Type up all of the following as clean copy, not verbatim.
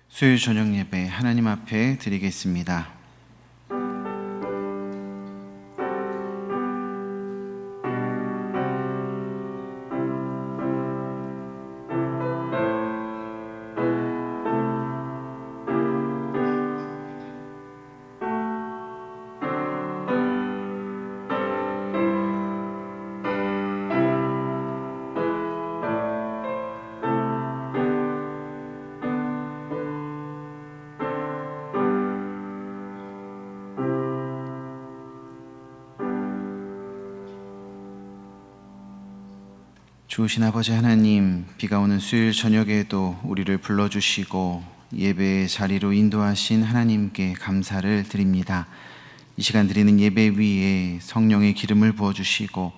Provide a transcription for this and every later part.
수요일 저녁 예배 하나님 앞에 드리겠습니다. 좋으신 아버지 하나님, 비가 오는 수요일 저녁에도 우리를 불러주시고 예배의 자리로 인도하신 하나님께 감사를 드립니다. 이 시간 드리는 예배 위에 성령의 기름을 부어주시고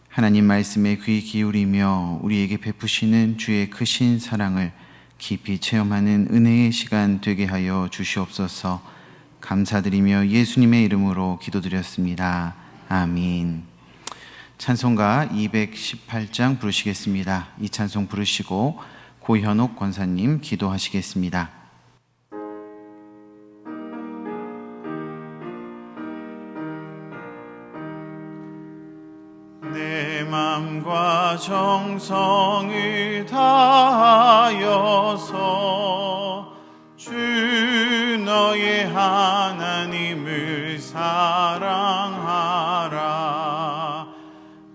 하나님 말씀에 귀 기울이며 우리에게 베푸시는 주의 크신 사랑을 깊이 체험하는 은혜의 시간 되게 하여 주시옵소서. 감사드리며 예수님의 이름으로 기도드렸습니다. 아멘. 찬송가 218장 부르시겠습니다. 이 찬송 부르시고 고현옥 권사님 기도하시겠습니다. 내 맘과 정성을 다하여서 주 너의 하나님을 사랑하라.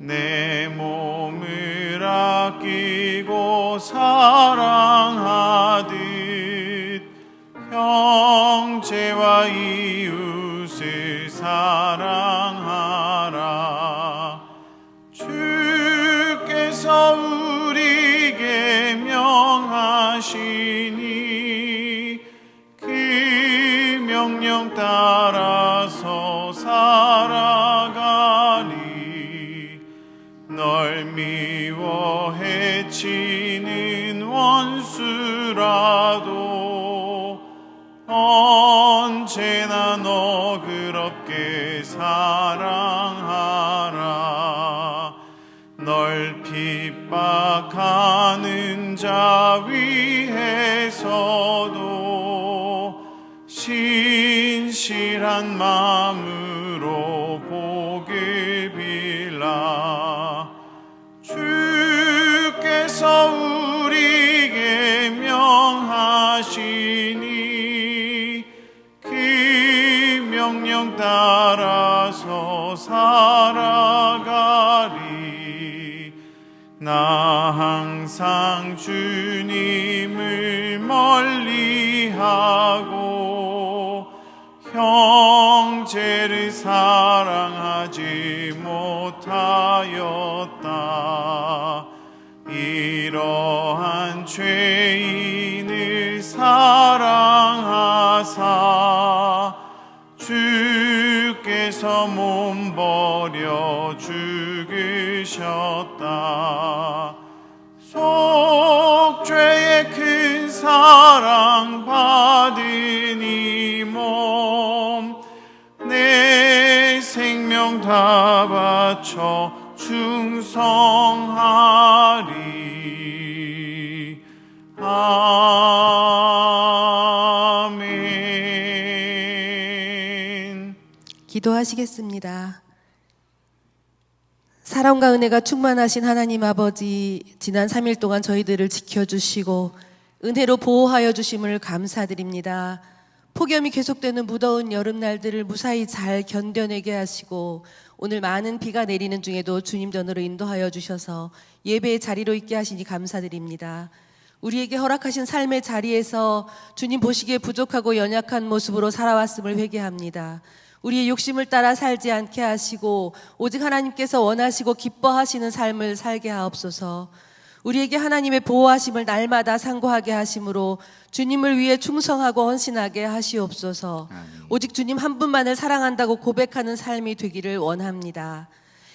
내 몸을 아끼고 사랑하듯 형제와 이웃을 사랑하라. 주께서 우리에게 명하시니 그 명령 따라서 살아가리. 널 미워 해치는 원수라도 언제나 너그럽게 사랑하라. 널 핍박하는 자 위에서도 신실한 마음으로 복을 빌라. 주께서 우리에게 명하시니 그 명령 따라서 살아가리. 나 항상 주님을 멀리하고 형제를 사랑하지 못하였다. 이러한 죄인을 사랑하사 주께서 몸버려 죽으셨다. 속죄의 큰 사랑 받은 이 몸 내 생명 다 바쳐 충성하리. 아멘. 기도하시겠습니다. 사랑과 은혜가 충만하신 하나님 아버지, 지난 3일 동안 저희들을 지켜주시고 은혜로 보호하여 주심을 감사드립니다. 폭염이 계속되는 무더운 여름날들을 무사히 잘 견뎌내게 하시고 오늘 많은 비가 내리는 중에도 주님 전으로 인도하여 주셔서 예배의 자리로 있게 하시니 감사드립니다. 우리에게 허락하신 삶의 자리에서 주님 보시기에 부족하고 연약한 모습으로 살아왔음을 회개합니다. 우리의 욕심을 따라 살지 않게 하시고 오직 하나님께서 원하시고 기뻐하시는 삶을 살게 하옵소서. 우리에게 하나님의 보호하심을 날마다 상고하게 하심으로 주님을 위해 충성하고 헌신하게 하시옵소서. 오직 주님 한 분만을 사랑한다고 고백하는 삶이 되기를 원합니다.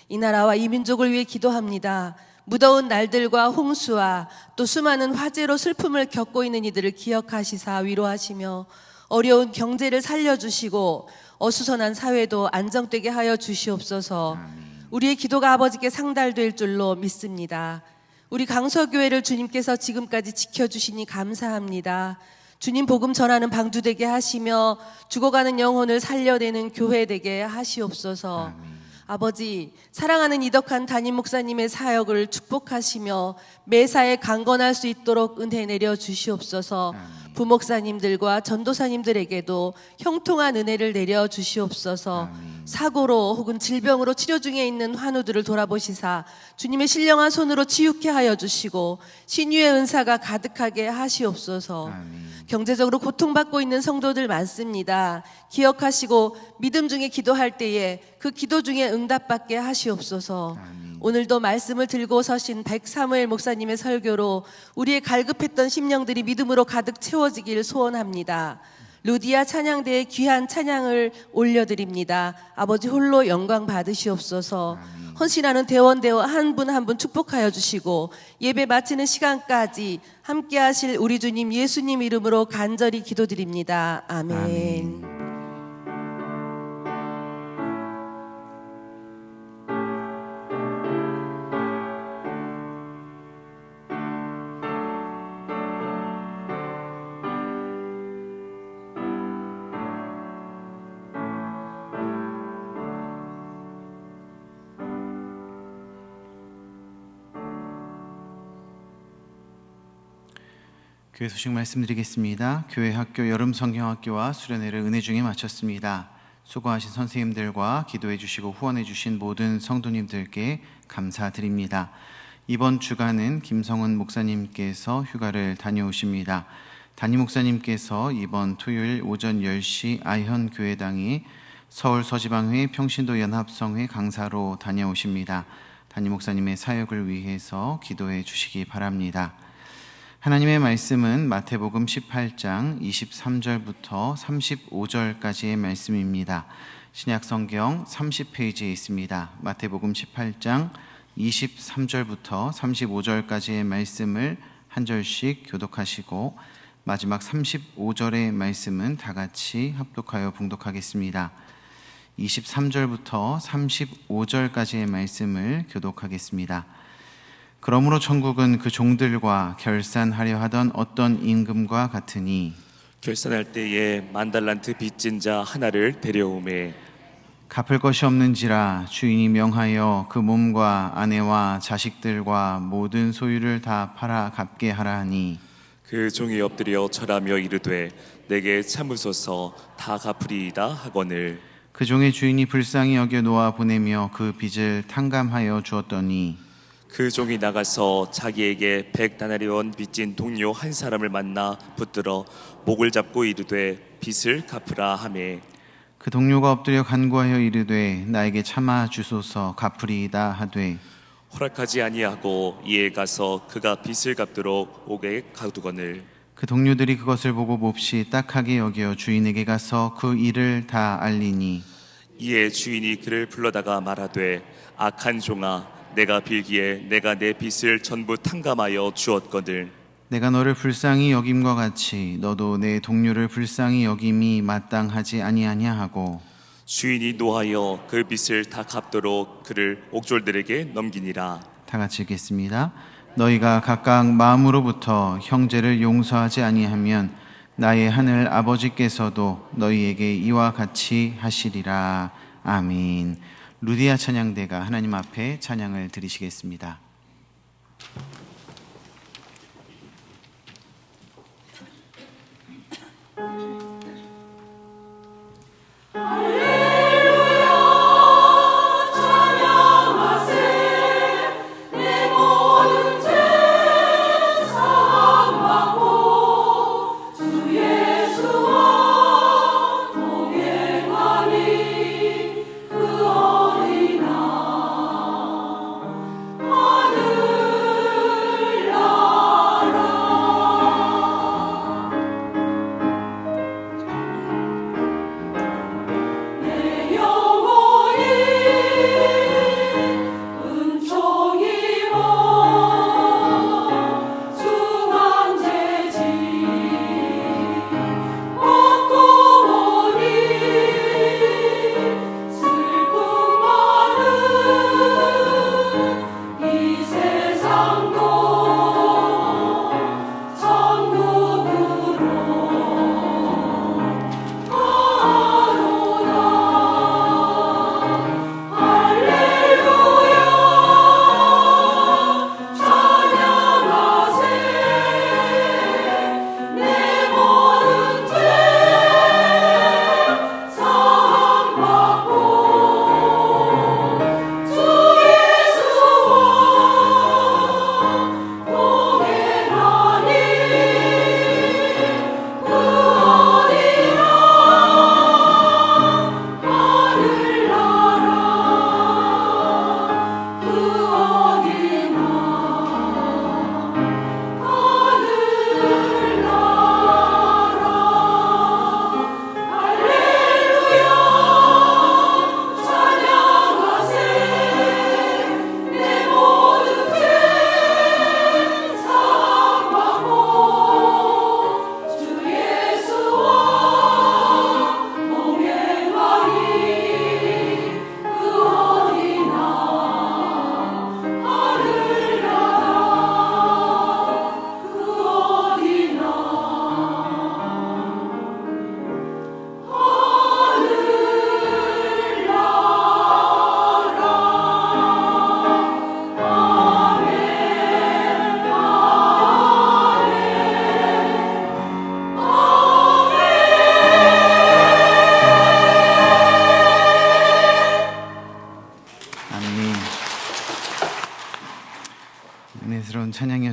이 나라와 이 민족을 위해 기도합니다. 무더운 날들과 홍수와 또 수많은 화재로 슬픔을 겪고 있는 이들을 기억하시사 위로하시며 어려운 경제를 살려주시고 어수선한 사회도 안정되게 하여 주시옵소서. 우리의 기도가 아버지께 상달될 줄로 믿습니다. 우리 강서교회를 주님께서 지금까지 지켜주시니 감사합니다. 주님 복음 전하는 방주 되게 하시며 죽어가는 영혼을 살려내는 교회 되게 하시옵소서. 아버지, 사랑하는 이덕한 담임 목사님의 사역을 축복하시며 매사에 강건할 수 있도록 은혜 내려 주시옵소서. 부목사님들과 전도사님들에게도 형통한 은혜를 내려 주시옵소서. 사고로 혹은 질병으로 치료 중에 있는 환우들을 돌아보시사 주님의 신령한 손으로 치유케 하여 주시고 신유의 은사가 가득하게 하시옵소서. 경제적으로 고통받고 있는 성도들 많습니다. 기억하시고 믿음 중에 기도할 때에 그 기도 중에 응답받게 하시옵소서. 오늘도 말씀을 들고 서신 백사무엘 목사님의 설교로 우리의 갈급했던 심령들이 믿음으로 가득 채워지길 소원합니다. 루디아 찬양대의 귀한 찬양을 올려드립니다. 아버지 홀로 영광 받으시옵소서. 헌신하는 대원대원 한 분 한 분 축복하여 주시고 예배 마치는 시간까지 함께 하실 우리 주님 예수님 이름으로 간절히 기도드립니다. 아멘. 교회 소식 말씀드리겠습니다. 교회 학교 여름 성경학교와 수련회를 은혜 중에 마쳤습니다. 수고하신 선생님들과 기도해 주시고 후원해 주신 모든 성도님들께 감사드립니다. 이번 주간은 김성은 목사님께서 휴가를 다녀오십니다. 담임 목사님께서 이번 토요일 오전 10시 아현교회당에 서울 서지방회 평신도 연합성회 강사로 다녀오십니다. 담임 목사님의 사역을 위해서 기도해 주시기 바랍니다. 하나님의 말씀은 마태복음 18장 23절부터 35절까지의 말씀입니다. 신약성경 30페이지에 있습니다. 마태복음 18장 23절부터 35절까지의 말씀을 한 절씩 교독하시고 마지막 35절의 말씀은 다 같이 합독하여 봉독하겠습니다. 23절부터 35절까지의 말씀을 교독하겠습니다. 그러므로 천국은 그 종들과 결산하려 하던 어떤 임금과 같으니 결산할 때에 10,000달란트 빚진 자 하나를 데려오매 갚을 것이 없는지라 주인이 명하여 그 몸과 아내와 자식들과 모든 소유를 다 팔아 갚게 하라 하니 그 종이 엎드려 절하며 이르되 내게 참으소서 다 갚으리이다 하거늘 그 종의 주인이 불쌍히 여겨 놓아 보내며 그 빚을 탕감하여 주었더니 그 종이 나가서 자기에게 100다나리온 빚진 동료 한 사람을 만나 붙들어 목을 잡고 이르되 빚을 갚으라 하매 그 동료가 엎드려 간구하여 이르되 나에게 참아 주소서 갚으리이다 하되 허락하지 아니하고 이에 가서 그가 빚을 갚도록 옥에 가두거늘 그 동료들이 그것을 보고 몹시 딱하게 여겨 주인에게 가서 그 일을 다 알리니 이에 주인이 그를 불러다가 말하되 악한 종아 내가 빌기에 내가 내 빚을 전부 탕감하여 주었거늘 내가 너를 불쌍히 여김과 같이 너도 내 동료를 불쌍히 여김이 마땅하지 아니하냐 하고 주인이 노하여 그 빚을 다 갚도록 그를 옥졸들에게 넘기니라. 다 같이 읽겠습니다. 너희가 각각 마음으로부터 형제를 용서하지 아니하면 나의 하늘 아버지께서도 너희에게 이와 같이 하시리라. 아멘. 루디아 찬양대가 하나님 앞에 찬양을 드리시겠습니다.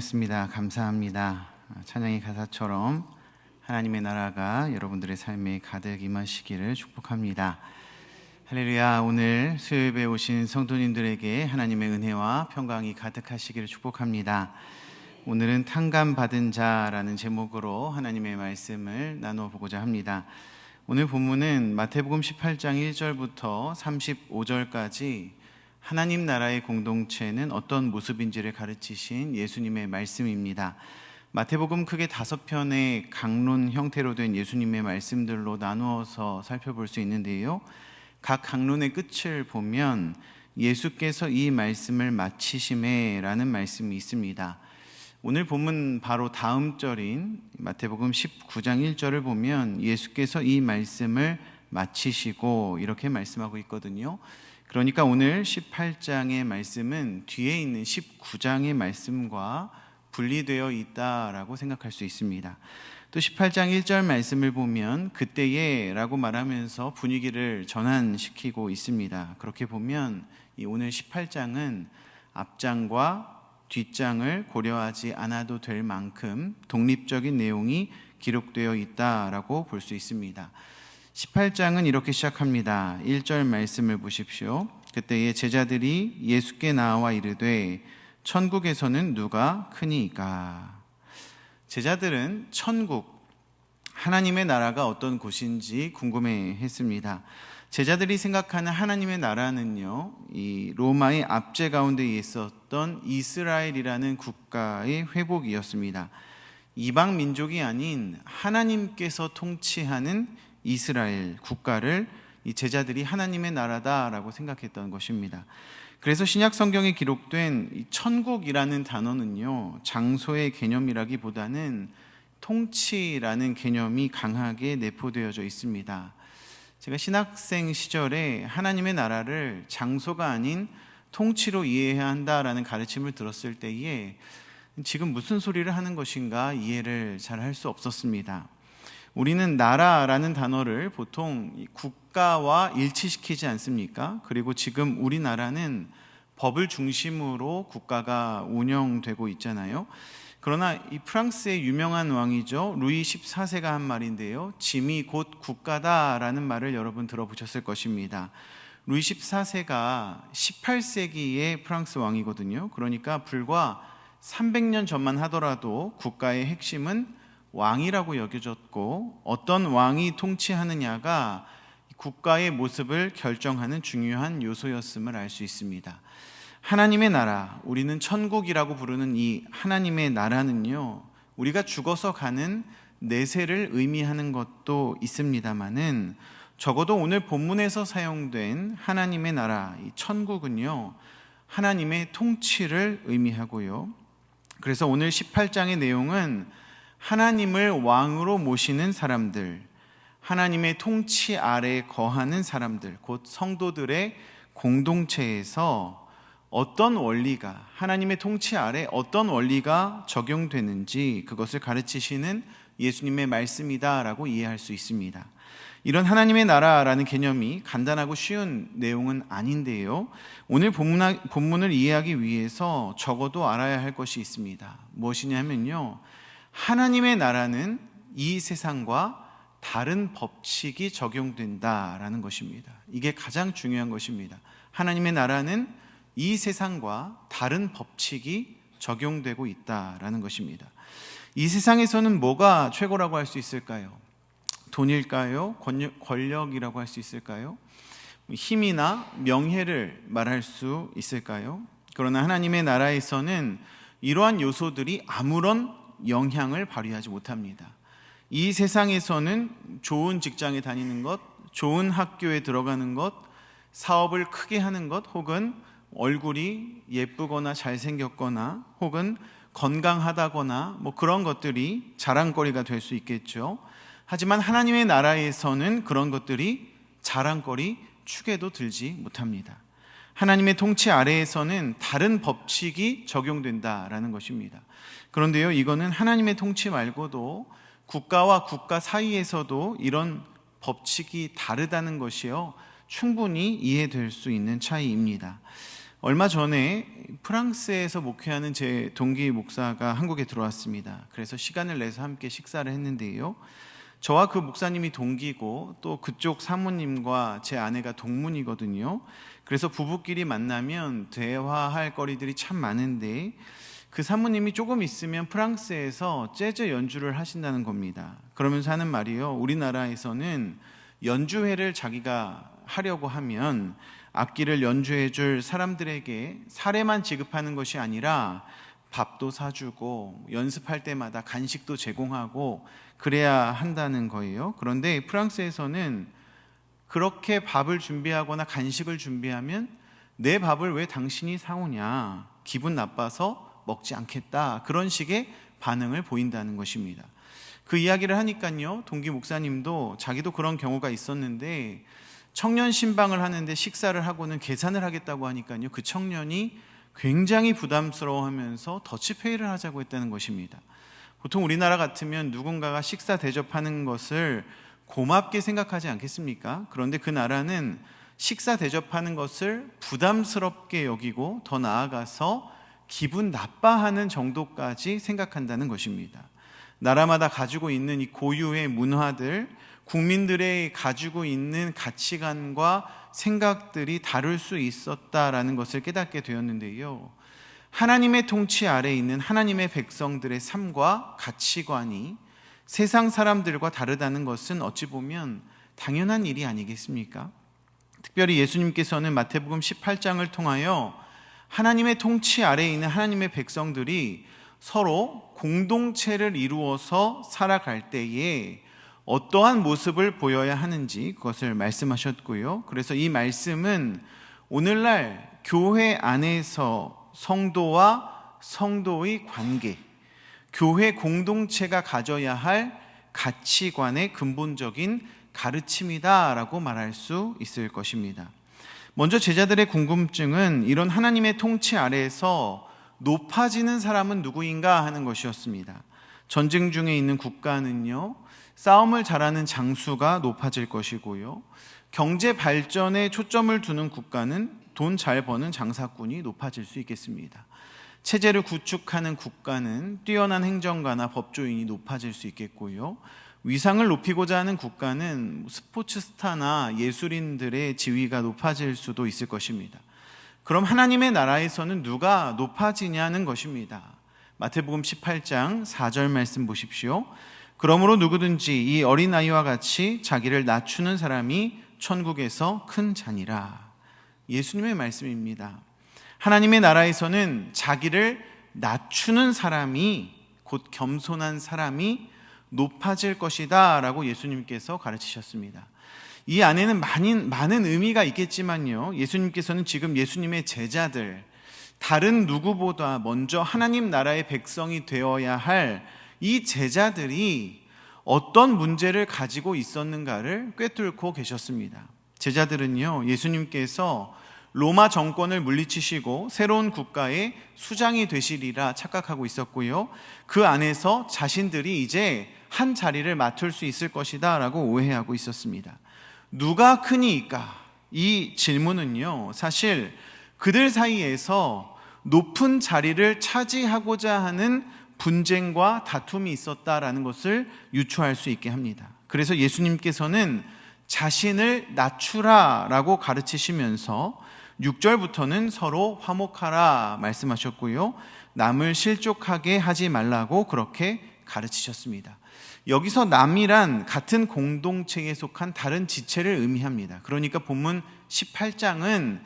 찬양이었습니다. 감사합니다. 찬양의 가사처럼 하나님의 나라가 여러분들의 삶에 가득 임하시기를 축복합니다. 할렐루야. 오늘 수요예배에 오신 성도님들에게 하나님의 은혜와 평강이 가득하시기를 축복합니다. 오늘은 탕감받은 자라는 제목으로 하나님의 말씀을 나누어 보고자 합니다. 오늘 본문은 마태복음 18장 1절부터 35절까지 하나님 나라의 공동체는 어떤 모습인지를 가르치신 예수님의 말씀입니다. 마태복음 크게 5편의 강론 형태로 된 예수님의 말씀들로 나누어서 살펴볼 수 있는데요. 각 강론의 끝을 보면 예수께서 이 말씀을 마치심에 라는 말씀이 있습니다. 오늘 본문 바로 다음 절인 마태복음 19장 1절을 보면 예수께서 이 말씀을 마치시고 이렇게 말씀하고 있거든요. 그러니까 오늘 18장의 말씀은 뒤에 있는 19장의 말씀과 분리되어 있다라고 생각할 수 있습니다. 또 18장 1절 말씀을 보면 그때에 라고 말하면서 분위기를 전환시키고 있습니다. 그렇게 보면 이 오늘 18장은 앞장과 뒷장을 고려하지 않아도 될 만큼 독립적인 내용이 기록되어 있다라고 볼 수 있습니다. 18장은 이렇게 시작합니다. 1절 말씀을 보십시오. 그때에 제자들이 예수께 나와 이르되 천국에서는 누가 크니이까? 제자들은 천국, 하나님의 나라가 어떤 곳인지 궁금해했습니다. 제자들이 생각하는 하나님의 나라는요, 이 로마의 압제 가운데 있었던 이스라엘이라는 국가의 회복이었습니다. 이방 민족이 아닌 하나님께서 통치하는 이스라엘 국가를 이 제자들이 하나님의 나라다라고 생각했던 것입니다. 그래서 신약 성경에 기록된 이 천국이라는 단어는요, 장소의 개념이라기보다는 통치라는 개념이 강하게 내포되어져 있습니다. 제가 신학생 시절에 하나님의 나라를 장소가 아닌 통치로 이해해야 한다라는 가르침을 들었을 때에 지금 무슨 소리를 하는 것인가 이해를 잘 할 수 없었습니다. 우리는 나라라는 단어를 보통 국가와 일치시키지 않습니까? 그리고 지금 우리나라는 법을 중심으로 국가가 운영되고 있잖아요. 그러나 이 프랑스의 유명한 왕이죠, 루이 14세가 한 말인데요, 짐이 곧 국가다라는 말을 여러분 들어보셨을 것입니다. 루이 14세가 18세기의 프랑스 왕이거든요. 그러니까 불과 300년 전만 하더라도 국가의 핵심은 왕이라고 여겨졌고 어떤 왕이 통치하느냐가 국가의 모습을 결정하는 중요한 요소였음을 알 수 있습니다. 하나님의 나라, 우리는 천국이라고 부르는 이 하나님의 나라는요, 우리가 죽어서 가는 내세를 의미하는 것도 있습니다마는 적어도 오늘 본문에서 사용된 하나님의 나라, 이 천국은요, 하나님의 통치를 의미하고요. 그래서 오늘 18장의 내용은 하나님을 왕으로 모시는 사람들, 하나님의 통치 아래 거하는 사람들, 곧 성도들의 공동체에서 어떤 원리가, 하나님의 통치 아래 어떤 원리가 적용되는지 그것을 가르치시는 예수님의 말씀이다라고 이해할 수 있습니다. 이런 하나님의 나라라는 개념이 간단하고 쉬운 내용은 아닌데요, 오늘 본문을 이해하기 위해서 적어도 알아야 할 것이 있습니다. 무엇이냐면요, 하나님의 나라는 이 세상과 다른 법칙이 적용된다라는 것입니다. 이게 가장 중요한 것입니다. 하나님의 나라는 이 세상과 다른 법칙이 적용되고 있다라는 것입니다. 이 세상에서는 뭐가 최고라고 할 수 있을까요? 돈일까요? 권력이라고 할 수 있을까요? 힘이나 명예를 말할 수 있을까요? 그러나 하나님의 나라에서는 이러한 요소들이 아무런 영향을 발휘하지 못합니다. 이 세상에서는 좋은 직장에 다니는 것, 좋은 학교에 들어가는 것, 사업을 크게 하는 것, 혹은 얼굴이 예쁘거나 잘생겼거나 혹은 건강하다거나 그런 것들이 자랑거리가 될 수 있겠죠. 하지만 하나님의 나라에서는 그런 것들이 자랑거리, 축에도 들지 못합니다. 하나님의 통치 아래에서는 다른 법칙이 적용된다라는 것입니다. 그런데요, 이거는 하나님의 통치 말고도 국가와 국가 사이에서도 이런 법칙이 다르다는 것이요, 충분히 이해될 수 있는 차이입니다. 얼마 전에 프랑스에서 목회하는 제 동기 목사가 한국에 들어왔습니다. 그래서 시간을 내서 함께 식사를 했는데요. 저와 그 목사님이 동기고 또 그쪽 사모님과 제 아내가 동문이거든요. 그래서 부부끼리 만나면 대화할 거리들이 참 많은데 그 사모님이 조금 있으면 프랑스에서 재즈 연주를 하신다는 겁니다. 그러면서 하는 말이요, 우리나라에서는 연주회를 자기가 하려고 하면 악기를 연주해 줄 사람들에게 사례만 지급하는 것이 아니라 밥도 사주고 연습할 때마다 간식도 제공하고 그래야 한다는 거예요. 그런데 프랑스에서는 그렇게 밥을 준비하거나 간식을 준비하면 내 밥을 왜 당신이 사오냐, 기분 나빠서 먹지 않겠다, 그런 식의 반응을 보인다는 것입니다. 그 이야기를 하니까요, 동기 목사님도 자기도 그런 경우가 있었는데 청년 신방을 하는데 식사를 하고는 계산을 하겠다고 하니까요, 그 청년이 굉장히 부담스러워하면서 더치페이를 하자고 했다는 것입니다. 보통 우리나라 같으면 누군가가 식사 대접하는 것을 고맙게 생각하지 않겠습니까? 그런데 그 나라는 식사 대접하는 것을 부담스럽게 여기고 더 나아가서 기분 나빠하는 정도까지 생각한다는 것입니다. 나라마다 가지고 있는 이 고유의 문화들, 국민들의 가지고 있는 가치관과 생각들이 다를 수 있었다라는 것을 깨닫게 되었는데요. 하나님의 통치 아래에 있는 하나님의 백성들의 삶과 가치관이 세상 사람들과 다르다는 것은 어찌 보면 당연한 일이 아니겠습니까? 특별히 예수님께서는 마태복음 18장을 통하여 하나님의 통치 아래에 있는 하나님의 백성들이 서로 공동체를 이루어서 살아갈 때에 어떠한 모습을 보여야 하는지 그것을 말씀하셨고요. 그래서 이 말씀은 오늘날 교회 안에서 성도와 성도의 관계, 교회 공동체가 가져야 할 가치관의 근본적인 가르침이다라고 말할 수 있을 것입니다. 먼저 제자들의 궁금증은 이런 하나님의 통치 아래에서 높아지는 사람은 누구인가 하는 것이었습니다. 전쟁 중에 있는 국가는요, 싸움을 잘하는 장수가 높아질 것이고요, 경제 발전에 초점을 두는 국가는 돈 잘 버는 장사꾼이 높아질 수 있겠습니다. 체제를 구축하는 국가는 뛰어난 행정가나 법조인이 높아질 수 있겠고요, 위상을 높이고자 하는 국가는 스포츠 스타나 예술인들의 지위가 높아질 수도 있을 것입니다. 그럼 하나님의 나라에서는 누가 높아지냐는 것입니다. 마태복음 18장 4절 말씀 보십시오. 그러므로 누구든지 이 어린아이와 같이 자기를 낮추는 사람이 천국에서 큰 자니라. 예수님의 말씀입니다. 하나님의 나라에서는 자기를 낮추는 사람이, 곧 겸손한 사람이 높아질 것이다 라고 예수님께서 가르치셨습니다. 이 안에는 많은 의미가 있겠지만요, 예수님께서는 지금 예수님의 제자들, 다른 누구보다 먼저 하나님 나라의 백성이 되어야 할 이 제자들이 어떤 문제를 가지고 있었는가를 꿰뚫고 계셨습니다. 제자들은요, 예수님께서 로마 정권을 물리치시고 새로운 국가의 수장이 되시리라 착각하고 있었고요, 그 안에서 자신들이 이제 한 자리를 맡을 수 있을 것이다 라고 오해하고 있었습니다. 누가 크니까? 이 질문은요, 사실 그들 사이에서 높은 자리를 차지하고자 하는 분쟁과 다툼이 있었다라는 것을 유추할 수 있게 합니다. 그래서 예수님께서는 자신을 낮추라 라고 가르치시면서 6절부터는 서로 화목하라 말씀하셨고요, 남을 실족하게 하지 말라고 그렇게 가르치셨습니다. 여기서 남이란 같은 공동체에 속한 다른 지체를 의미합니다. 그러니까 본문 18장은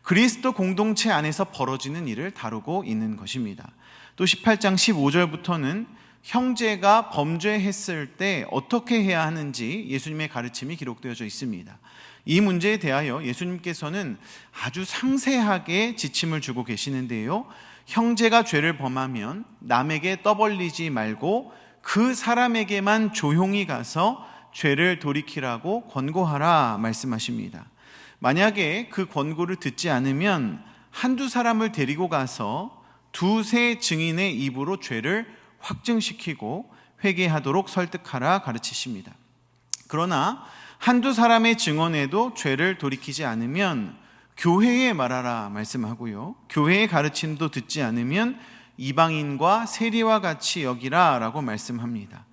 그리스도 공동체 안에서 벌어지는 일을 다루고 있는 것입니다. 또 18장 15절부터는 형제가 범죄했을 때 어떻게 해야 하는지 예수님의 가르침이 기록되어져 있습니다. 이 문제에 대하여 예수님께서는 아주 상세하게 지침을 주고 계시는데요, 형제가 죄를 범하면 남에게 떠벌리지 말고 그 사람에게만 조용히 가서 죄를 돌이키라고 권고하라 말씀하십니다. 만약에 그 권고를 듣지 않으면 한두 사람을 데리고 가서 두세 증인의 입으로 죄를 확증시키고 회개하도록 설득하라 가르치십니다. 그러나 한두 사람의 증언에도 죄를 돌이키지 않으면 교회에 말하라 말씀하고요. 교회의 가르침도 듣지 않으면 이방인과 세리와 같이 여기라 라고 말씀합니다.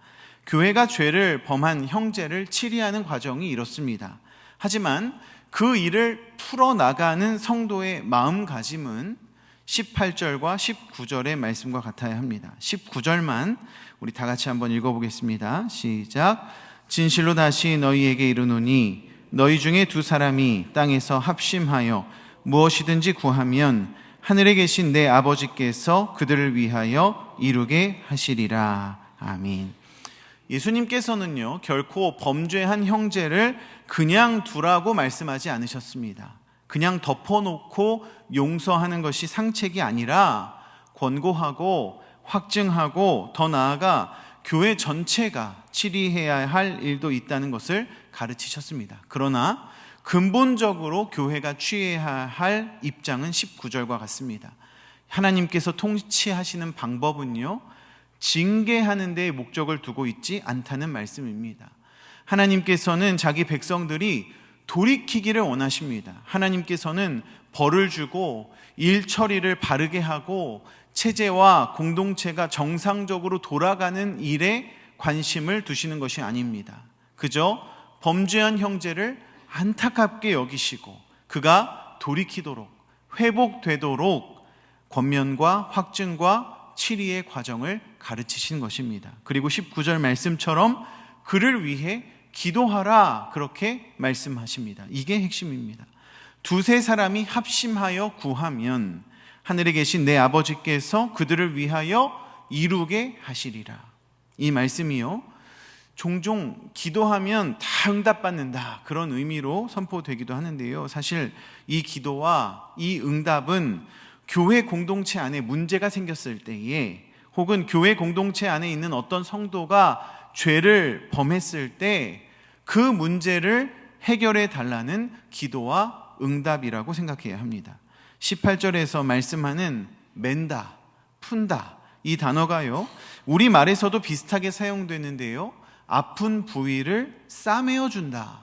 교회가 죄를 범한 형제를 치리하는 과정이 이렇습니다. 하지만 그 일을 풀어나가는 성도의 마음가짐은 18절과 19절의 말씀과 같아야 합니다. 19절만 우리 다 같이 한번 읽어보겠습니다. 시작. 진실로 다시 너희에게 이르노니 너희 중에 두 사람이 땅에서 합심하여 무엇이든지 구하면 하늘에 계신 내 아버지께서 그들을 위하여 이루게 하시리라. 아멘. 예수님께서는요, 결코 범죄한 형제를 그냥 두라고 말씀하지 않으셨습니다. 그냥 덮어놓고 용서하는 것이 상책이 아니라 권고하고 확증하고 더 나아가 교회 전체가 치리해야 할 일도 있다는 것을 가르치셨습니다. 그러나 근본적으로 교회가 취해야 할 입장은 19절과 같습니다. 하나님께서 통치하시는 방법은요, 징계하는 데에 목적을 두고 있지 않다는 말씀입니다. 하나님께서는 자기 백성들이 돌이키기를 원하십니다. 하나님께서는 벌을 주고 일 처리를 바르게 하고 체제와 공동체가 정상적으로 돌아가는 일에 관심을 두시는 것이 아닙니다. 그저 범죄한 형제를 안타깝게 여기시고 그가 돌이키도록 회복되도록 권면과 확증과 치리의 과정을 가르치신 것입니다. 그리고 19절 말씀처럼 그를 위해 기도하라 그렇게 말씀하십니다. 이게 핵심입니다. 두세 사람이 합심하여 구하면 하늘에 계신 내 아버지께서 그들을 위하여 이루게 하시리라. 이 말씀이요, 종종 기도하면 다 응답받는다 그런 의미로 선포되기도 하는데요, 사실 이 기도와 이 응답은 교회 공동체 안에 문제가 생겼을 때에 혹은 교회 공동체 안에 있는 어떤 성도가 죄를 범했을 때 그 문제를 해결해 달라는 기도와 응답이라고 생각해야 합니다. 18절에서 말씀하는 맨다, 푼다 이 단어가요, 우리말에서도 비슷하게 사용되는데요, 아픈 부위를 싸매어 준다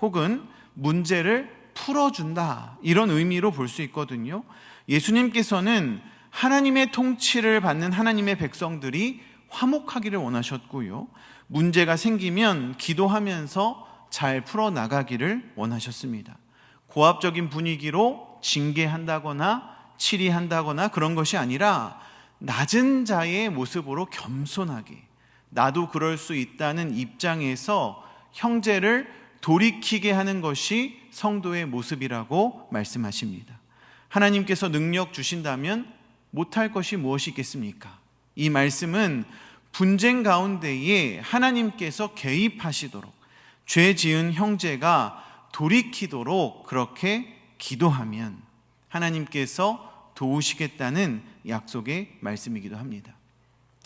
혹은 문제를 풀어준다 이런 의미로 볼 수 있거든요. 예수님께서는 하나님의 통치를 받는 하나님의 백성들이 화목하기를 원하셨고요, 문제가 생기면 기도하면서 잘 풀어나가기를 원하셨습니다. 고압적인 분위기로 징계한다거나 치리한다거나 그런 것이 아니라 낮은 자의 모습으로 겸손하게, 나도 그럴 수 있다는 입장에서 형제를 돌이키게 하는 것이 성도의 모습이라고 말씀하십니다. 하나님께서 능력 주신다면 못할 것이 무엇이 있겠습니까? 이 말씀은 분쟁 가운데에 하나님께서 개입하시도록, 죄 지은 형제가 돌이키도록 그렇게 기도하면 하나님께서 도우시겠다는 약속의 말씀이기도 합니다.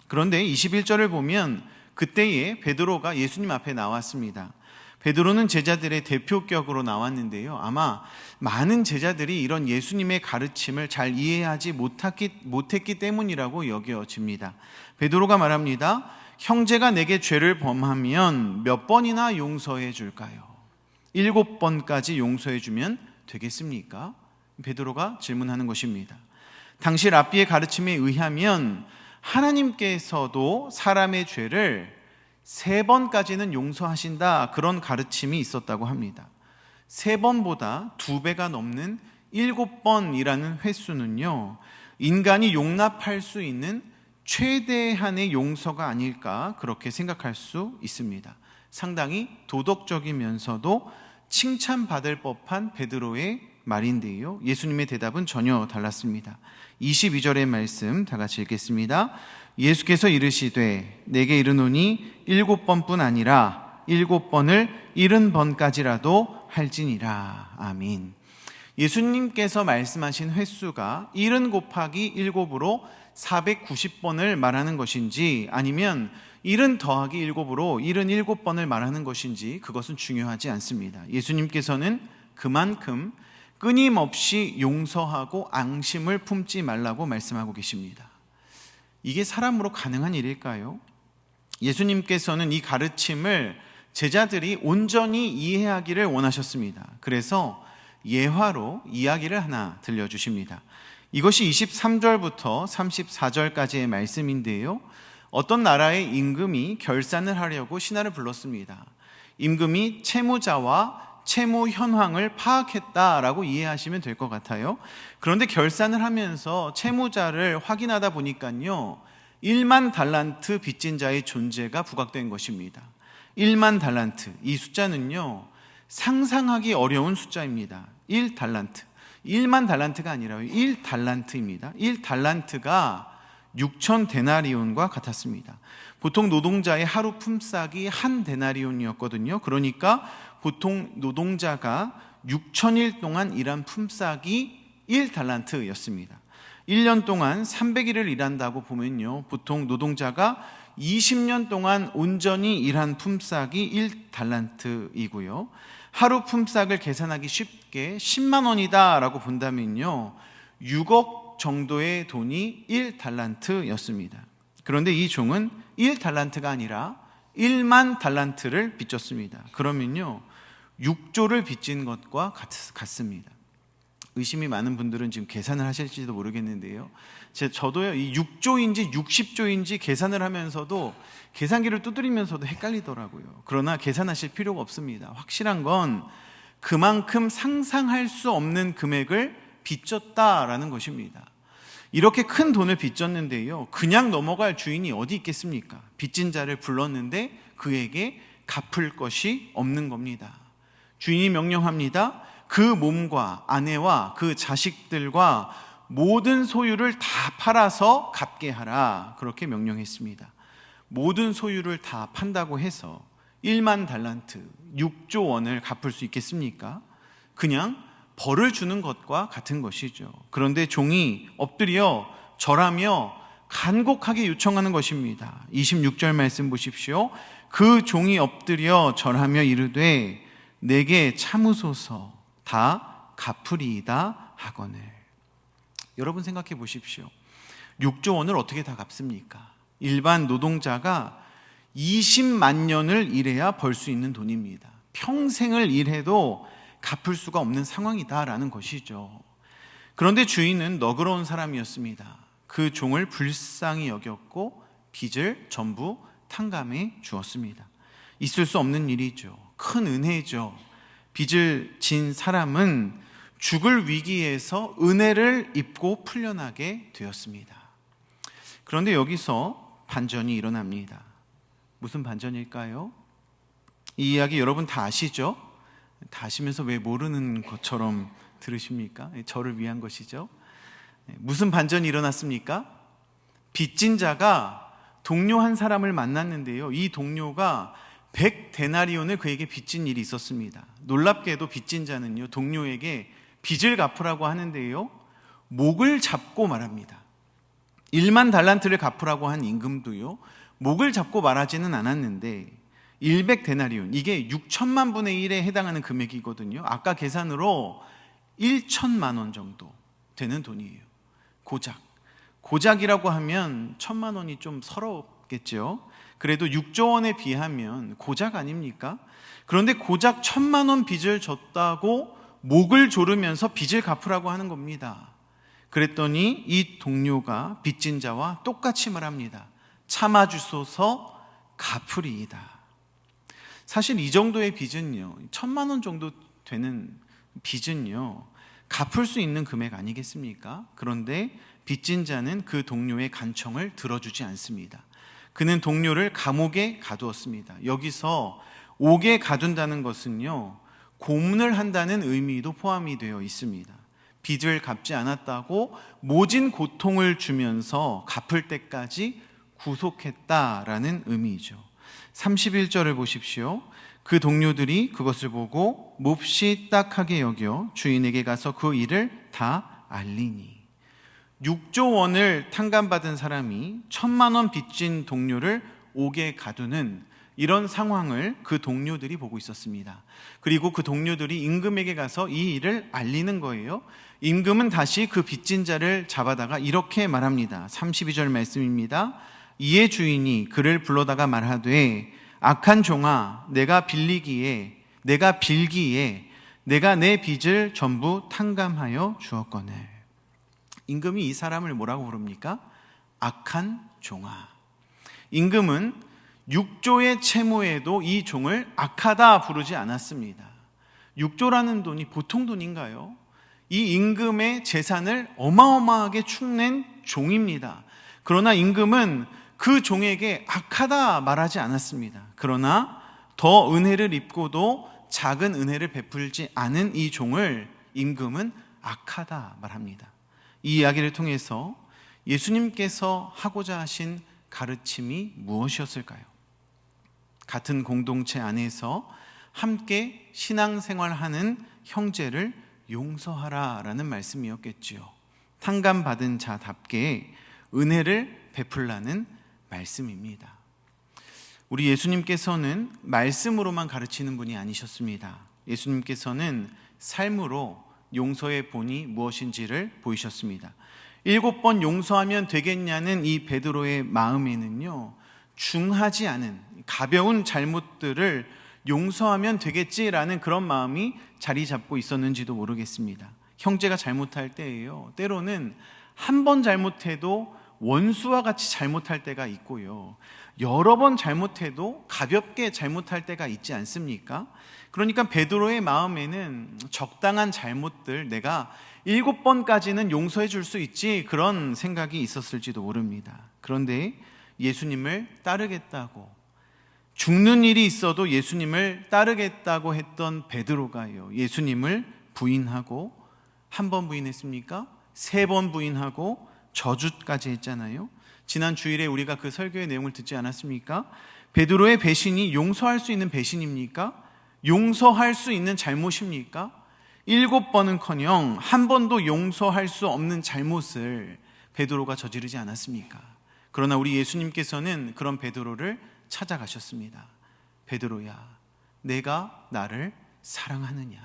그런데 21절을 보면 그때에 베드로가 예수님 앞에 나왔습니다. 베드로는 제자들의 대표격으로 나왔는데요, 아마 많은 제자들이 이런 예수님의 가르침을 잘 이해하지 못했기 때문이라고 여겨집니다. 베드로가 말합니다. 형제가 내게 죄를 범하면 몇 번이나 용서해 줄까요? 7번까지 용서해 주면 되겠습니까? 베드로가 질문하는 것입니다. 당시 랍비의 가르침에 의하면 하나님께서도 사람의 죄를 3번까지는 용서하신다 그런 가르침이 있었다고 합니다. 3번보다 2배가 넘는 7번이라는 횟수는요, 인간이 용납할 수 있는 최대한의 용서가 아닐까 그렇게 생각할 수 있습니다. 상당히 도덕적이면서도 칭찬받을 법한 베드로의 말인데요, 예수님의 대답은 전혀 달랐습니다. 22절의 말씀 다 같이 읽겠습니다. 예수께서 이르시되 내게 이르노니 7번뿐 아니라 7번을 70번까지라도 할지니라. 아멘. 예수님께서 말씀하신 횟수가 70 곱하기 7으로 490번을 말하는 것인지 아니면 70 더하기 7으로 77번을 말하는 것인지 그것은 중요하지 않습니다. 예수님께서는 그만큼 끊임없이 용서하고 앙심을 품지 말라고 말씀하고 계십니다. 이게 사람으로 가능한 일일까요? 예수님께서는 이 가르침을 제자들이 온전히 이해하기를 원하셨습니다. 그래서 예화로 이야기를 하나 들려주십니다. 이것이 23절부터 34절까지의 말씀인데요. 어떤 나라의 임금이 결산을 하려고 신하를 불렀습니다. 임금이 채무자와 채무 현황을 파악했다라고 이해하시면 될 것 같아요. 그런데 결산을 하면서 채무자를 확인하다 보니까요, 1만 달란트 빚진 자의 존재가 부각된 것입니다. 1만 달란트, 이 숫자는요, 상상하기 어려운 숫자입니다. 1달란트, 1만 달란트가 아니라요, 1달란트입니다. 1달란트가 6천 데나리온과 같았습니다. 보통 노동자의 하루 품삯이 한 데나리온이었거든요. 그러니까 보통 노동자가 6천일 동안 일한 품삯이 1달란트였습니다. 1년 동안 300일을 일한다고 보면요, 보통 노동자가 20년 동안 온전히 일한 품삯이 1달란트이고요. 하루 품삯을 계산하기 쉽게 10만 원이다 라고 본다면요, 6억 정도의 돈이 1달란트였습니다. 그런데 이 종은 1달란트가 아니라 1만 달란트를 빚졌습니다. 그러면요, 6조를 빚진 것과 같습니다. 의심이 많은 분들은 지금 계산을 하실지도 모르겠는데요, 저도요, 이 6조인지 60조인지 계산을 하면서도, 계산기를 두드리면서도 헷갈리더라고요. 그러나 계산하실 필요가 없습니다. 확실한 건 그만큼 상상할 수 없는 금액을 빚졌다라는 것입니다. 이렇게 큰 돈을 빚졌는데요, 그냥 넘어갈 주인이 어디 있겠습니까? 빚진 자를 불렀는데 그에게 갚을 것이 없는 겁니다. 주인이 명령합니다. 그 몸과 아내와 그 자식들과 모든 소유를 다 팔아서 갚게 하라, 그렇게 명령했습니다. 모든 소유를 다 판다고 해서 1만 달란트, 6조 원을 갚을 수 있겠습니까? 그냥 벌을 주는 것과 같은 것이죠. 그런데 종이 엎드려 절하며 간곡하게 요청하는 것입니다. 26절 말씀 보십시오. 그 종이 엎드려 절하며 이르되 내게 참으소서, 다 갚으리이다 하거늘. 여러분 생각해 보십시오. 6조 원을 어떻게 다 갚습니까? 일반 노동자가 20만 년을 일해야 벌 수 있는 돈입니다. 평생을 일해도 갚을 수가 없는 상황이다라는 것이죠. 그런데 주인은 너그러운 사람이었습니다. 그 종을 불쌍히 여겼고 빚을 전부 탕감해 주었습니다. 있을 수 없는 일이죠. 큰 은혜죠. 빚을 진 사람은 죽을 위기에서 은혜를 입고 풀려나게 되었습니다. 그런데 여기서 반전이 일어납니다. 무슨 반전일까요? 이 이야기 여러분 다 아시죠? 다 아시면서 왜 모르는 것처럼 들으십니까? 저를 위한 것이죠. 무슨 반전이 일어났습니까? 빚진 자가 동료 한 사람을 만났는데요, 이 동료가 100데나리온을 그에게 빚진 일이 있었습니다. 놀랍게도 빚진 자는요, 동료에게 빚을 갚으라고 하는데요, 목을 잡고 말합니다. 1만 달란트를 갚으라고 한 임금도요, 목을 잡고 말하지는 않았는데 100데나리온, 이게 6천만 분의 1에 해당하는 금액이거든요. 아까 계산으로 1천만 원 정도 되는 돈이에요. 고작이라고 하면 1천만 원이 좀 서럽겠죠. 그래도 6조 원에 비하면 고작 아닙니까? 그런데 고작 1천만 원 빚을 졌다고 목을 조르면서 빚을 갚으라고 하는 겁니다. 그랬더니 이 동료가 빚진 자와 똑같이 말합니다. 참아주소서, 갚으리이다. 사실 이 정도의 빚은요, 1천만 원 정도 되는 빚은요, 갚을 수 있는 금액 아니겠습니까? 그런데 빚진 자는 그 동료의 간청을 들어주지 않습니다. 그는 동료를 감옥에 가두었습니다. 여기서 옥에 가둔다는 것은요, 고문을 한다는 의미도 포함이 되어 있습니다. 빚을 갚지 않았다고 모진 고통을 주면서 갚을 때까지 구속했다라는 의미죠. 31절을 보십시오. 그 동료들이 그것을 보고 몹시 딱하게 여겨 주인에게 가서 그 일을 다 알리니. 6조 원을 탕감받은 사람이 1천만 원 빚진 동료를 옥에 가두는 이런 상황을 그 동료들이 보고 있었습니다. 그리고 그 동료들이 임금에게 가서 이 일을 알리는 거예요. 임금은 다시 그 빚진 자를 잡아다가 이렇게 말합니다. 32절 말씀입니다. 이에 주인이 그를 불러다가 말하되 악한 종아, 내가 빌기에 내가 내 빚을 전부 탕감하여 주었거늘. 임금이 이 사람을 뭐라고 부릅니까? 악한 종아. 임금은 6조의 채무에도 이 종을 악하다 부르지 않았습니다. 6조라는 돈이 보통 돈인가요? 이 임금의 재산을 어마어마하게 축낸 종입니다. 그러나 임금은 그 종에게 악하다 말하지 않았습니다. 그러나 더 은혜를 입고도 작은 은혜를 베풀지 않은 이 종을 임금은 악하다 말합니다. 이 이야기를 통해서 예수님께서 하고자 하신 가르침이 무엇이었을까요? 같은 공동체 안에서 함께 신앙생활하는 형제를 용서하라라는 말씀이었겠지요. 탕감받은 자답게 은혜를 베풀라는 말씀입니다. 우리 예수님께서는 말씀으로만 가르치는 분이 아니셨습니다. 예수님께서는 삶으로 용서의 본이 무엇인지를 보이셨습니다. 7번 용서하면 되겠냐는 이 베드로의 마음에는요, 중하지 않은 가벼운 잘못들을 용서하면 되겠지라는 그런 마음이 자리 잡고 있었는지도 모르겠습니다. 형제가 잘못할 때예요, 때로는 한 번 잘못해도 원수와 같이 잘못할 때가 있고요, 여러 번 잘못해도 가볍게 잘못할 때가 있지 않습니까? 그러니까 베드로의 마음에는 적당한 잘못들, 내가 7번까지는 용서해 줄 수 있지, 그런 생각이 있었을지도 모릅니다. 그런데 예수님을 따르겠다고, 죽는 일이 있어도 예수님을 따르겠다고 했던 베드로가요, 예수님을 부인하고, 한 번 부인했습니까? 3번 부인하고 저주까지 했잖아요. 지난 주일에 우리가 그 설교의 내용을 듣지 않았습니까? 베드로의 배신이 용서할 수 있는 배신입니까? 용서할 수 있는 잘못입니까? 7번은커녕 한 번도 용서할 수 없는 잘못을 베드로가 저지르지 않았습니까? 그러나 우리 예수님께서는 그런 베드로를 찾아가셨습니다. 베드로야, 내가 나를 사랑하느냐?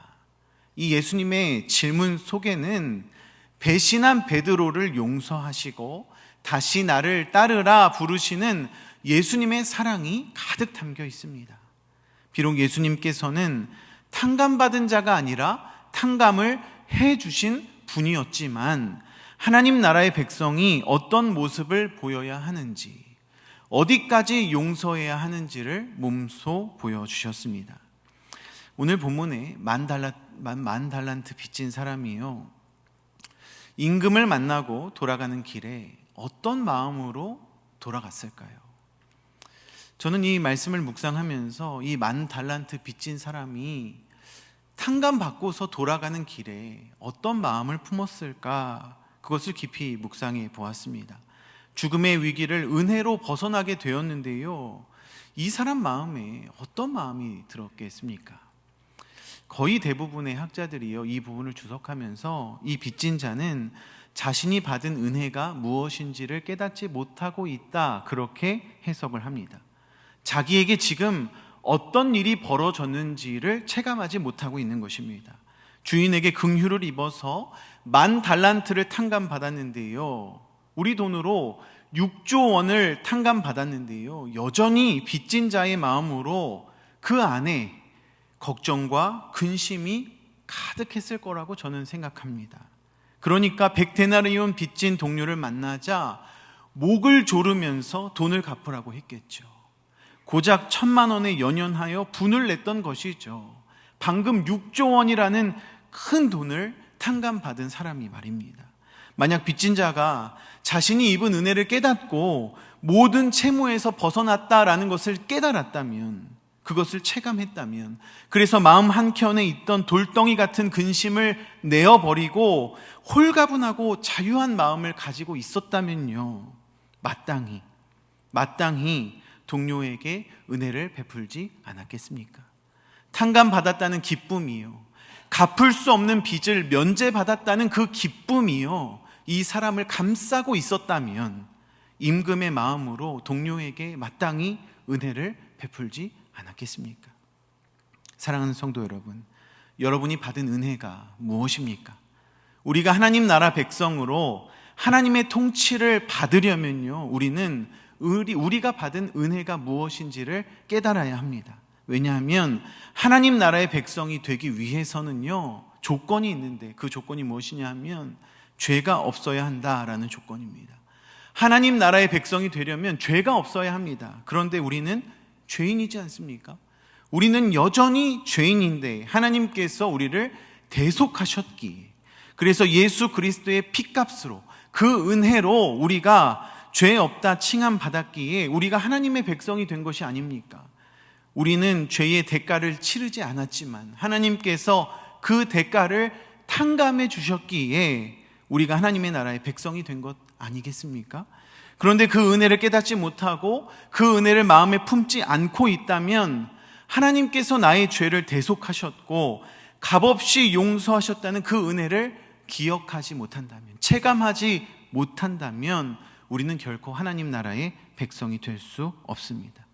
이 예수님의 질문 속에는 배신한 베드로를 용서하시고 다시 나를 따르라 부르시는 예수님의 사랑이 가득 담겨 있습니다. 비록 예수님께서는 탕감받은 자가 아니라 탕감을 해주신 분이었지만 하나님 나라의 백성이 어떤 모습을 보여야 하는지, 어디까지 용서해야 하는지를 몸소 보여주셨습니다. 오늘 본문에 만 달란트 빚진 사람이요, 임금을 만나고 돌아가는 길에 어떤 마음으로 돌아갔을까요? 저는 이 말씀을 묵상하면서 이 10,000달란트 빚진 사람이 탕감받고서 돌아가는 길에 어떤 마음을 품었을까, 그것을 깊이 묵상해 보았습니다. 죽음의 위기를 은혜로 벗어나게 되었는데요, 이 사람 마음에 어떤 마음이 들었겠습니까? 거의 대부분의 학자들이요, 이 부분을 주석하면서 이 빚진 자는 자신이 받은 은혜가 무엇인지를 깨닫지 못하고 있다, 그렇게 해석을 합니다. 자기에게 지금 어떤 일이 벌어졌는지를 체감하지 못하고 있는 것입니다. 주인에게 긍휼을 입어서 10,000달란트를 탕감받았는데요, 우리 돈으로 6조 원을 탕감받았는데요, 여전히 빚진 자의 마음으로 그 안에 걱정과 근심이 가득했을 거라고 저는 생각합니다. 그러니까 100데나리온 빚진 동료를 만나자 목을 조르면서 돈을 갚으라고 했겠죠. 고작 1,000만 원에 연연하여 분을 냈던 것이죠. 방금 6조 원이라는 큰 돈을 탕감받은 사람이 말입니다. 만약 빚진 자가 자신이 입은 은혜를 깨닫고 모든 채무에서 벗어났다라는 것을 깨달았다면, 그것을 체감했다면, 그래서 마음 한켠에 있던 돌덩이 같은 근심을 내어버리고 홀가분하고 자유한 마음을 가지고 있었다면요, 마땅히 동료에게 은혜를 베풀지 않았겠습니까? 탕감받았다는 기쁨이요, 갚을 수 없는 빚을 면제받았다는 그 기쁨이요, 이 사람을 감싸고 있었다면 임금의 마음으로 동료에게 마땅히 은혜를 베풀지 않았겠습니까? 사랑하는 성도 여러분, 여러분이 받은 은혜가 무엇입니까? 우리가 하나님 나라 백성으로 하나님의 통치를 받으려면요, 우리는 우리가 받은 은혜가 무엇인지를 깨달아야 합니다. 왜냐하면 하나님 나라의 백성이 되기 위해서는요, 조건이 있는데 그 조건이 무엇이냐 하면 죄가 없어야 한다라는 조건입니다. 하나님 나라의 백성이 되려면 죄가 없어야 합니다. 그런데 우리는 죄인이지 않습니까? 우리는 여전히 죄인인데 하나님께서 우리를 대속하셨기에, 그래서 예수 그리스도의 피값으로, 그 은혜로 우리가 죄 없다 칭함 받았기에 우리가 하나님의 백성이 된 것이 아닙니까? 우리는 죄의 대가를 치르지 않았지만 하나님께서 그 대가를 탕감해 주셨기에 우리가 하나님의 나라의 백성이 된 것 아니겠습니까? 그런데 그 은혜를 깨닫지 못하고 그 은혜를 마음에 품지 않고 있다면 하나님께서 나의 죄를 대속하셨고 값없이 용서하셨다는 그 은혜를 기억하지 못한다면, 체감하지 못한다면 우리는 결코 하나님 나라의 백성이 될 수 없습니다.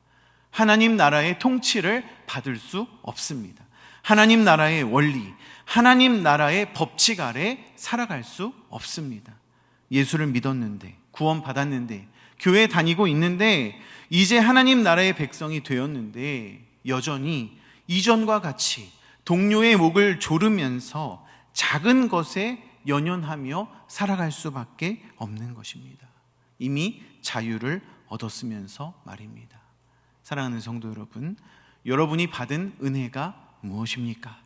하나님 나라의 통치를 받을 수 없습니다. 하나님 나라의 원리, 하나님 나라의 법칙 아래 살아갈 수 없습니다. 예수를 믿었는데, 구원 받았는데, 교회 다니고 있는데, 이제 하나님 나라의 백성이 되었는데 여전히 이전과 같이 동료의 목을 조르면서 작은 것에 연연하며 살아갈 수밖에 없는 것입니다. 이미 자유를 얻었으면서 말입니다. 사랑하는 성도 여러분, 여러분이 받은 은혜가 무엇입니까?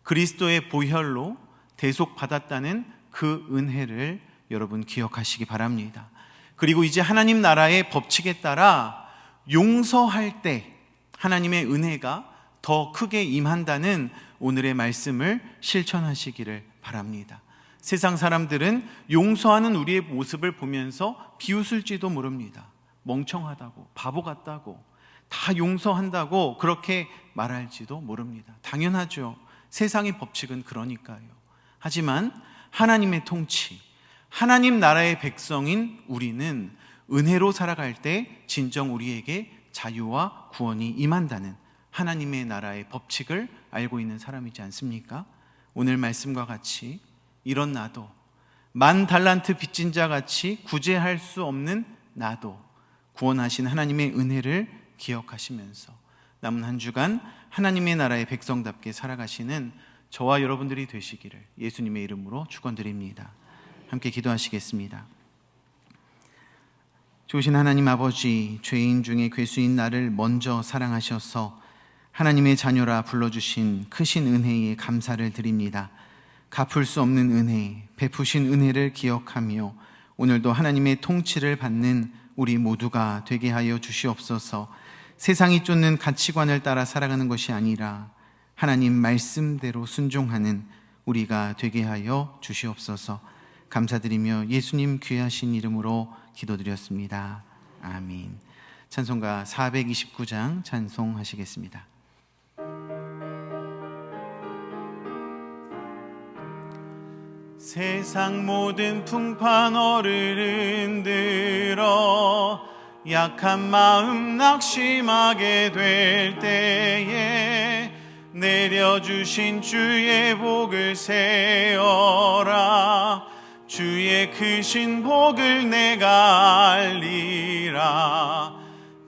그리스도의 보혈로 대속받았다는 그 은혜를 여러분 기억하시기 바랍니다. 그리고 이제 하나님 나라의 법칙에 따라 용서할 때 하나님의 은혜가 더 크게 임한다는 오늘의 말씀을 실천하시기를 바랍니다. 세상 사람들은 용서하는 우리의 모습을 보면서 비웃을지도 모릅니다. 멍청하다고, 바보 같다고, 다 용서한다고 그렇게 말할지도 모릅니다. 당연하죠. 세상의 법칙은 그러니까요. 하지만 하나님의 통치, 하나님 나라의 백성인 우리는 은혜로 살아갈 때 진정 우리에게 자유와 구원이 임한다는 하나님의 나라의 법칙을 알고 있는 사람이지 않습니까? 오늘 말씀과 같이 이런 나도, 만 달란트 빚진 자 같이 구제할 수 없는 나도 구원하신 하나님의 은혜를 기억하시면서 남은 한 주간 하나님의 나라의 백성답게 살아가시는 저와 여러분들이 되시기를 예수님의 이름으로 축원드립니다. 함께 기도하시겠습니다. 좋으신 하나님 아버지, 죄인 중에 괴수인 나를 먼저 사랑하셔서 하나님의 자녀라 불러주신 크신 은혜에 감사를 드립니다. 갚을 수 없는 은혜, 베푸신 은혜를 기억하며 오늘도 하나님의 통치를 받는 우리 모두가 되게 하여 주시옵소서. 세상이 쫓는 가치관을 따라 살아가는 것이 아니라 하나님 말씀대로 순종하는 우리가 되게 하여 주시옵소서. 감사드리며 예수님 귀하신 이름으로 기도드렸습니다. 아멘. 찬송가 429장 찬송하시겠습니다. 세상 모든 풍파너를 흔들어 약한 마음 낙심하게 될 때에 내려주신 주의 복을 세어라. 주의 크신 복을 내가 알리라.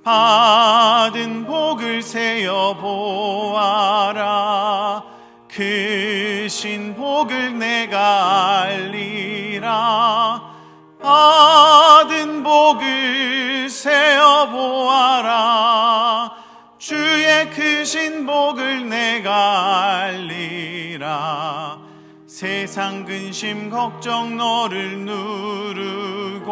받은 복을 세어 보아라. 크신 복을 내가 알리라. 받은 복을 세어 보아라. 주의 크신 복을 내가 알리라. 세상 근심 걱정 너를 누르고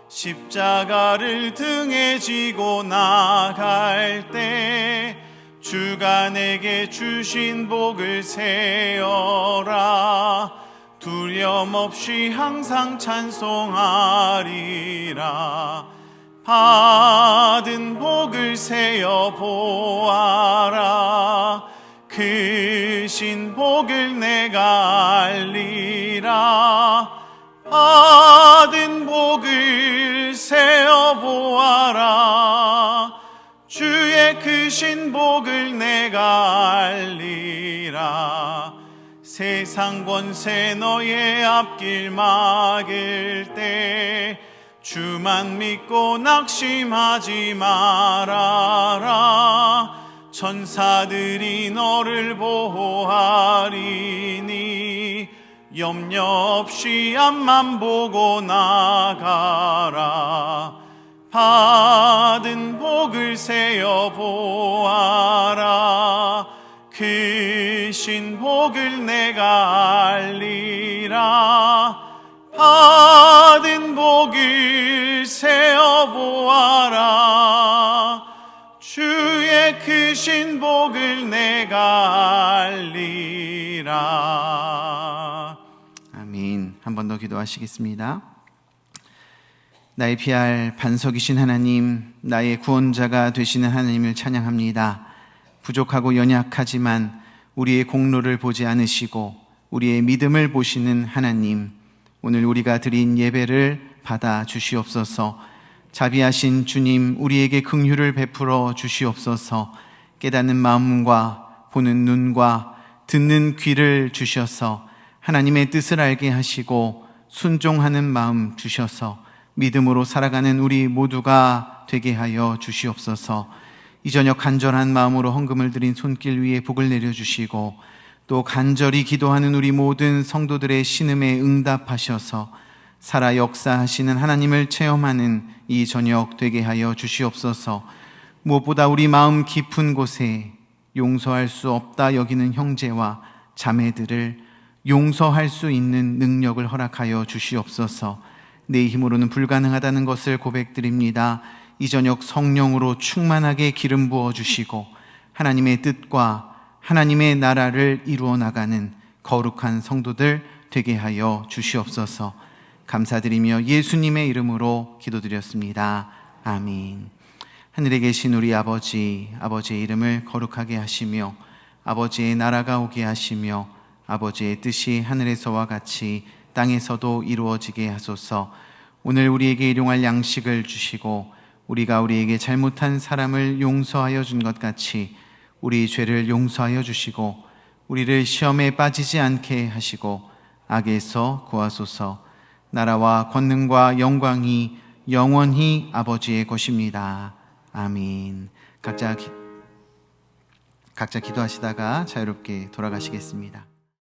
십자가를 등에 지고 나갈 때 주가 내게 주신 복을 세어라. 두려움 없이 항상 찬송하리라. 받은 복을 세어 보아라. 크신 복을 내가 알리라. 받은 복을 세어 보아라. 주의 크신 복을 내가 알리라. 세상 권세 너의 앞길 막을 때 주만 믿고 낙심하지 말아라. 천사들이 너를 보호하리니 염려 없이 앞만 보고 나가라. 받은 복을 세어 보아라. 크신 복을 내가 알리라. 받은 복을 세어 보아라. 주의 크신 복을 내가 알리라. 아멘. 한 번 더 기도하시겠습니다. 나의 피할 반석이신 하나님, 나의 구원자가 되시는 하나님을 찬양합니다. 부족하고 연약하지만 우리의 공로를 보지 않으시고 우리의 믿음을 보시는 하나님, 오늘 우리가 드린 예배를 받아 주시옵소서. 자비하신 주님, 우리에게 긍휼을 베풀어 주시옵소서. 깨닫는 마음과 보는 눈과 듣는 귀를 주셔서 하나님의 뜻을 알게 하시고 순종하는 마음 주셔서 믿음으로 살아가는 우리 모두가 되게 하여 주시옵소서. 이 저녁 간절한 마음으로 헌금을 드린 손길 위에 복을 내려주시고 또 간절히 기도하는 우리 모든 성도들의 신음에 응답하셔서 살아 역사하시는 하나님을 체험하는 이 저녁 되게 하여 주시옵소서. 무엇보다 우리 마음 깊은 곳에 용서할 수 없다 여기는 형제와 자매들을 용서할 수 있는 능력을 허락하여 주시옵소서. 내 힘으로는 불가능하다는 것을 고백드립니다. 이 저녁 성령으로 충만하게 기름 부어 주시고 하나님의 뜻과 하나님의 나라를 이루어 나가는 거룩한 성도들 되게 하여 주시옵소서. 감사드리며 예수님의 이름으로 기도드렸습니다. 아멘. 하늘에 계신 우리 아버지, 아버지의 이름을 거룩하게 하시며 아버지의 나라가 오게 하시며 아버지의 뜻이 하늘에서와 같이 땅에서도 이루어지게 하소서. 오늘 우리에게 일용할 양식을 주시고 우리가 우리에게 잘못한 사람을 용서하여 준 것 같이 우리 죄를 용서하여 주시고 우리를 시험에 빠지지 않게 하시고 악에서 구하소서. 나라와 권능과 영광이 영원히 아버지의 것입니다. 아멘. 각자 기도하시다가 자유롭게 돌아가시겠습니다.